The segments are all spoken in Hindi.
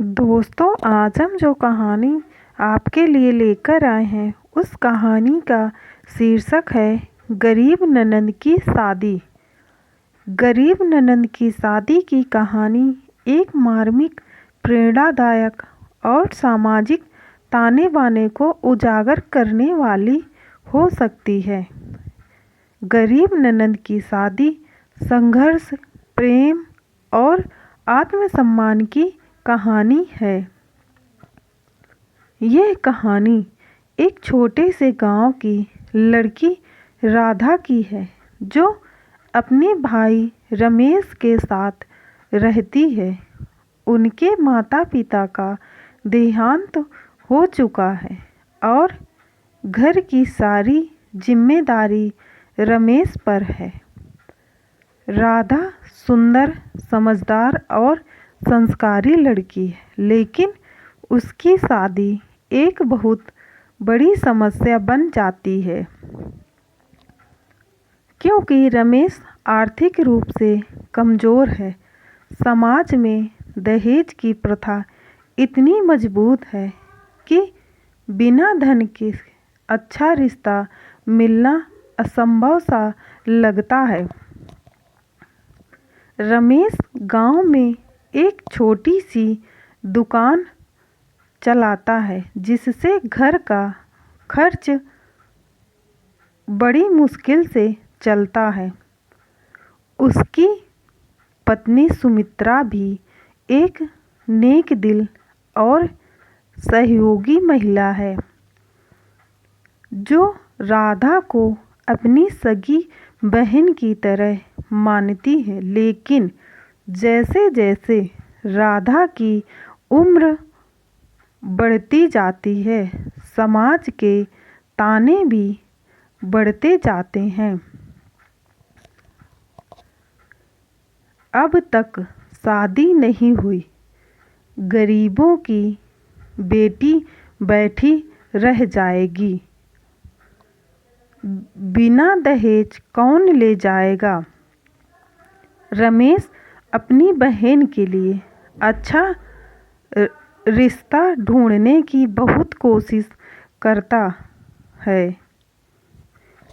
दोस्तों, आज हम जो कहानी आपके लिए लेकर आए हैं उस कहानी का शीर्षक है गरीब ननंद की शादी। गरीब ननंद की शादी की कहानी एक मार्मिक, प्रेरणादायक और सामाजिक ताने बाने को उजागर करने वाली हो सकती है। गरीब ननंद की शादी संघर्ष, प्रेम और आत्मसम्मान की कहानी है। यह कहानी एक छोटे से गांव की लड़की राधा की है, जो अपने भाई रमेश के साथ रहती है। उनके माता पिता का देहांत हो चुका है और घर की सारी जिम्मेदारी रमेश पर है। राधा सुंदर, समझदार और संस्कारी लड़की है, लेकिन उसकी शादी एक बहुत बड़ी समस्या बन जाती है, क्योंकि रमेश आर्थिक रूप से कमज़ोर है। समाज में दहेज की प्रथा इतनी मजबूत है कि बिना धन के अच्छा रिश्ता मिलना असंभव सा लगता है। रमेश गांव में एक छोटी सी दुकान चलाता है, जिससे घर का खर्च बड़ी मुश्किल से चलता है। उसकी पत्नी सुमित्रा भी एक नेक दिल और सहयोगी महिला है, जो राधा को अपनी सगी बहन की तरह मानती है। लेकिन जैसे जैसे राधा की उम्र बढ़ती जाती है, समाज के ताने भी बढ़ते जाते हैं। अब तक शादी नहीं हुई, गरीबों की बेटी बैठी रह जाएगी, बिना दहेज कौन ले जाएगा। रमेश अपनी बहन के लिए अच्छा रिश्ता ढूंढने की बहुत कोशिश करता है,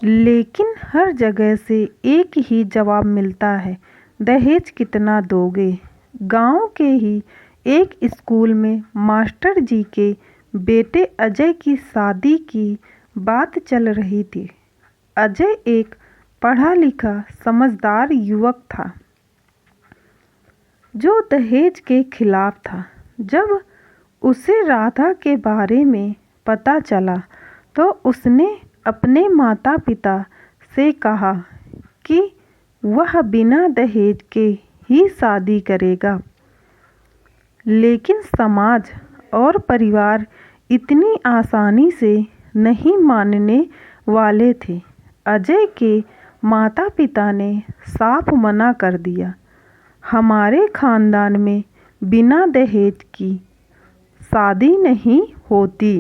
लेकिन हर जगह से एक ही जवाब मिलता है, दहेज कितना दोगे। गांव के ही एक स्कूल में मास्टर जी के बेटे अजय की शादी की बात चल रही थी। अजय एक पढ़ा लिखा समझदार युवक था, जो दहेज के खिलाफ था। जब उसे राधा के बारे में पता चला, तो उसने अपने माता पिता से कहा कि वह बिना दहेज के ही शादी करेगा। लेकिन समाज और परिवार इतनी आसानी से नहीं मानने वाले थे। अजय के माता पिता ने साफ मना कर दिया, हमारे खानदान में बिना दहेज की शादी नहीं होती।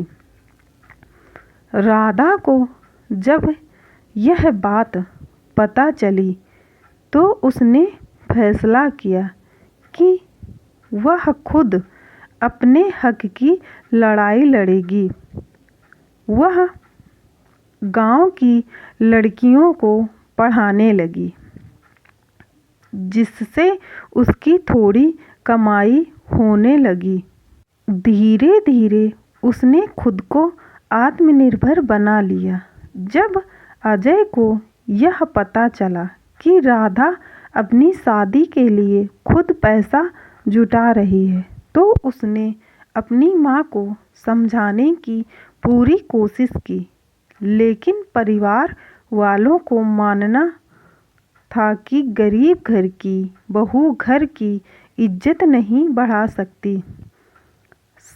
राधा को जब यह बात पता चली, तो उसने फैसला किया कि वह खुद अपने हक की लड़ाई लड़ेगी। वह गांव की लड़कियों को पढ़ाने लगी, जिससे उसकी थोड़ी कमाई होने लगी। धीरे धीरे उसने खुद को आत्मनिर्भर बना लिया। जब अजय को यह पता चला कि राधा अपनी शादी के लिए खुद पैसा जुटा रही है, तो उसने अपनी माँ को समझाने की पूरी कोशिश की, लेकिन परिवार वालों को मानना था कि गरीब घर की बहू घर की इज्जत नहीं बढ़ा सकती।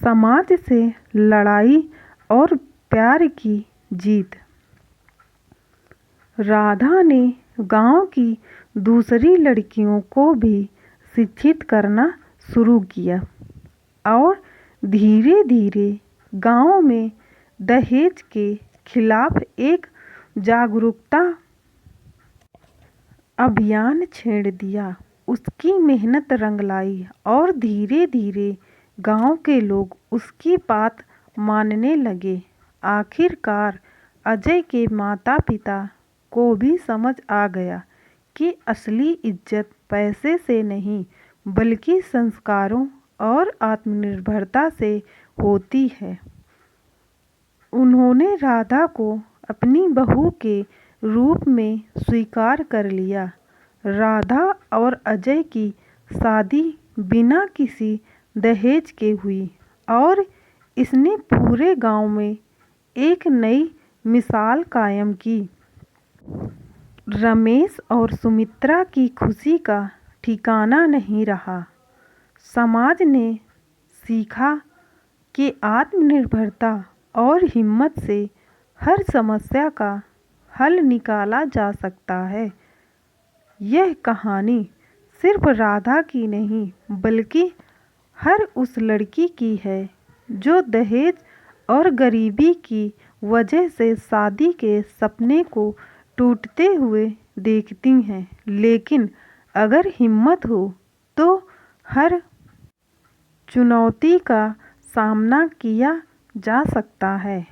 समाज से लड़ाई और प्यार की जीत। राधा ने गांव की दूसरी लड़कियों को भी शिक्षित करना शुरू किया और धीरे धीरे गांव में दहेज के खिलाफ एक जागरूकता अभियान छेड़ दिया। उसकी मेहनत रंग लाई और धीरे धीरे गांव के लोग उसकी बात मानने लगे। आखिरकार अजय के माता पिता को भी समझ आ गया कि असली इज्जत पैसे से नहीं बल्कि संस्कारों और आत्मनिर्भरता से होती है। उन्होंने राधा को अपनी बहू के रूप में स्वीकार कर लिया। राधा और अजय की शादी बिना किसी दहेज के हुई और इसने पूरे गांव में एक नई मिसाल कायम की। रमेश और सुमित्रा की खुशी का ठिकाना नहीं रहा। समाज ने सीखा कि आत्मनिर्भरता और हिम्मत से हर समस्या का हल निकाला जा सकता है। यह कहानी सिर्फ राधा की नहीं बल्कि हर उस लड़की की है जो दहेज और गरीबी की वजह से शादी के सपने को टूटते हुए देखती हैं। लेकिन अगर हिम्मत हो तो हर चुनौती का सामना किया जा सकता है।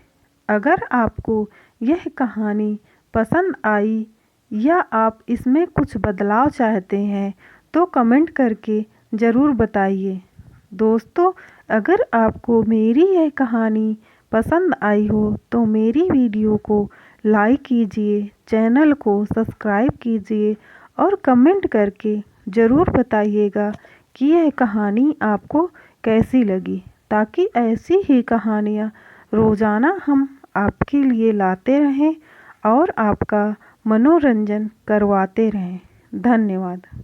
अगर आपको यह कहानी पसंद आई या आप इसमें कुछ बदलाव चाहते हैं तो कमेंट करके ज़रूर बताइए। दोस्तों, अगर आपको मेरी यह कहानी पसंद आई हो तो मेरी वीडियो को लाइक कीजिए, चैनल को सब्सक्राइब कीजिए और कमेंट करके ज़रूर बताइएगा कि यह कहानी आपको कैसी लगी, ताकि ऐसी ही कहानियाँ रोज़ाना हम आपके लिए लाते रहें और आपका मनोरंजन करवाते रहें। धन्यवाद।